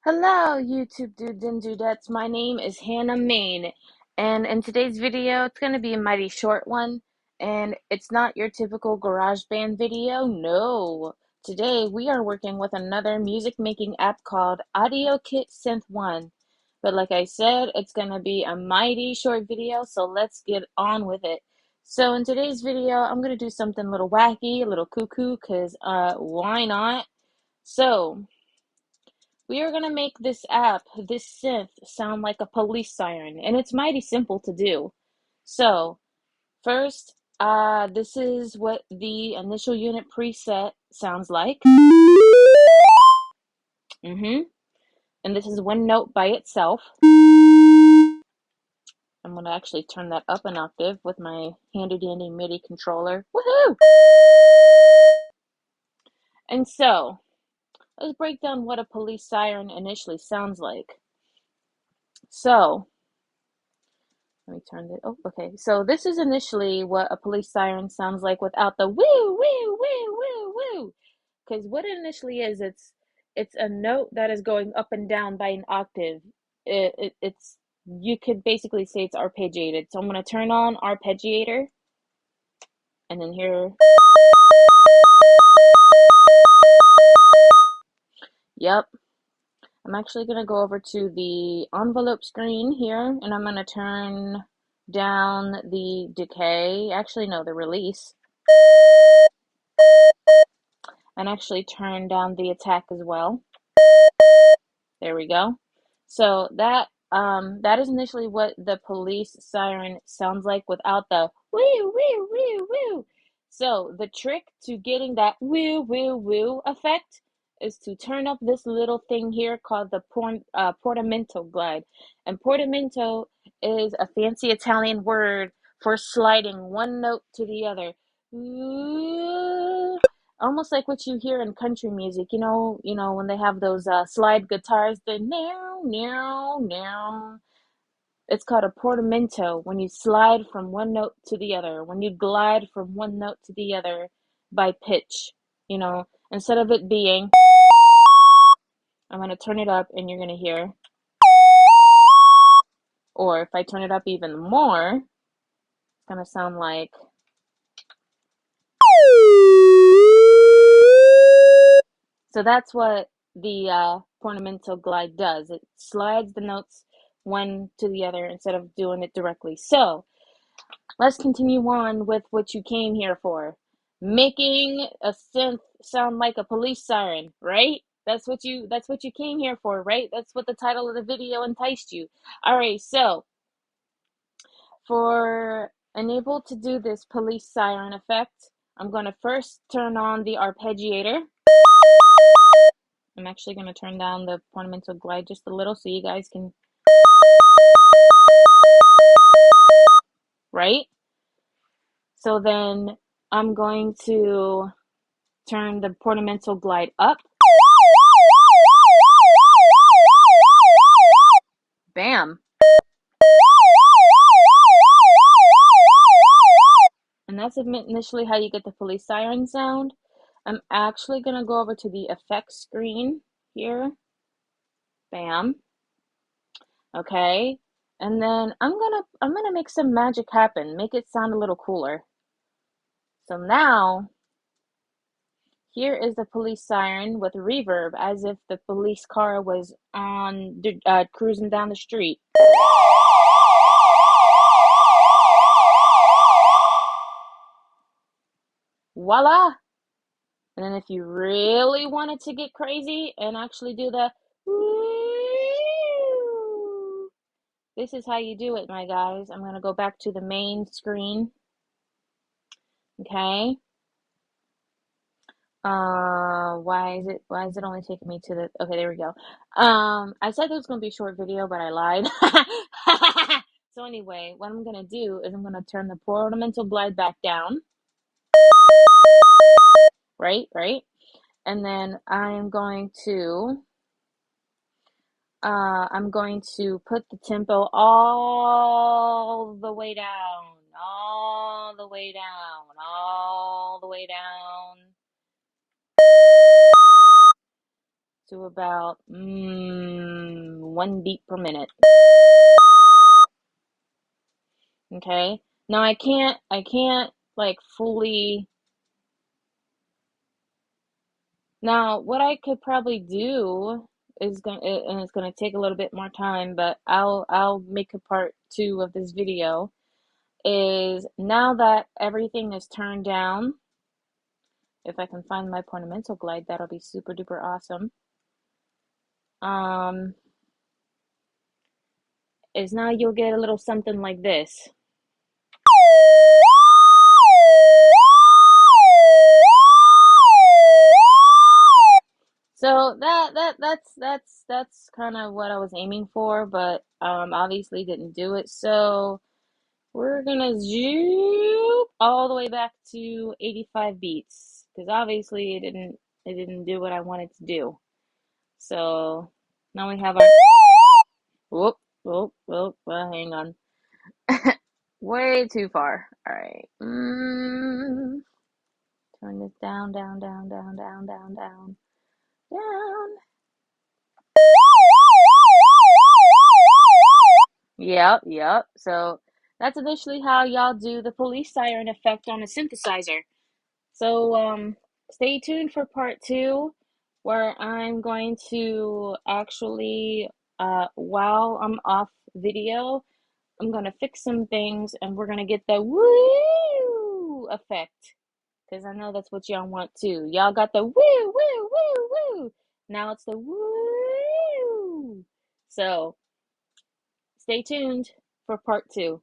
Hello, YouTube dudes and dudettes. My name is Hannah Main, and in today's video, it's going to be a mighty short one, and it's not your typical GarageBand video. No, today we are working with another music making app called AudioKit Synth One. But like I said, it's going to be a mighty short video, so let's get on with it. So in today's video, I'm going to do something a little wacky, a little cuckoo, because why not? So we are going to make this app, this synth, sound like a police siren, and it's mighty simple to do. So, first, this is what the initial unit preset sounds like. And this is one note by itself. I'm going to actually turn that up an octave with my handy-dandy MIDI controller. Woohoo! And so, let's break down what a police siren initially sounds like. So, let me turn it. Oh, okay. So this is initially what a police siren sounds like without the woo, woo, woo, woo, woo. Because what it initially is, it's a note that is going up and down by an octave. It's you could basically say it's arpeggiated. So I'm gonna turn on arpeggiator, and then here. Yep. I'm actually gonna go over to the envelope screen here, and I'm gonna turn down the decay. Actually, no, the release. And actually turn down the attack as well. There we go. So that is initially what the police siren sounds like without the woo woo woo woo. So the trick to getting that woo woo woo effect is to turn up this little thing here called the Portamento Glide. And Portamento is a fancy Italian word for sliding one note to the other. Ooh, almost like what you hear in country music, when they have those slide guitars, the now, now, now. It's called a portamento when you slide from one note to the other, when you glide from one note to the other by pitch, instead of it being, I'm going to turn it up and you're going to hear, or if I turn it up even more, it's going to sound like, so that's what the Portamento Glide does. It slides the notes one to the other instead of doing it directly. So let's continue on with what you came here for. Making a synth sound like a police siren, right? That's what you came here for, right? That's what the title of the video enticed you. All right, so for enable to do this police siren effect, I'm going to first turn on the arpeggiator. I'm actually going to turn down the Portamento Glide just a little so you guys can, right? So then I'm going to turn the Portamento Glide up. Bam. And that's initially how you get the police siren sound. I'm actually going to go over to the effects screen here. Bam. Okay. And then I'm gonna make some magic happen, make it sound a little cooler. So now, here is the police siren with reverb, as if the police car was on cruising down the street. Voila! And then if you really wanted to get crazy and actually do the woo, this is how you do it, my guys. I'm going to go back to the main screen. Okay. Why is it only taking me to the, okay, there we go. I said it was going to be a short video, but I lied. So anyway, what I'm going to do is I'm going to turn the Portamento Glide back down. Right? And then I'm going to put the tempo all the way down, all the way down, all the way down. to about 1 beat per minute. Okay. Now I can't like fully. Now what I could probably do is and it's gonna take a little bit more time, but I'll make a part 2 of this video. Is now that everything is turned down, if I can find my Portamento Glide, that'll be super duper awesome. Is now you'll get a little something like this. So that's kind of what I was aiming for, but obviously didn't do it. So we're gonna zoom all the way back to 85 beats because obviously it didn't do what I wanted to do. So now we have our whoop whoop whoop. Well, hang on, way too far. All right, turn this down, down, down, down, down, down, down, down. Yep. So that's initially how y'all do the police siren effect on a synthesizer. So stay tuned for part 2, where I'm going to actually while I'm off video, I'm gonna fix some things and we're gonna get the woo effect. Because I know that's what y'all want too. Y'all got the woo woo woo woo. Now it's the woo. So stay tuned for part 2.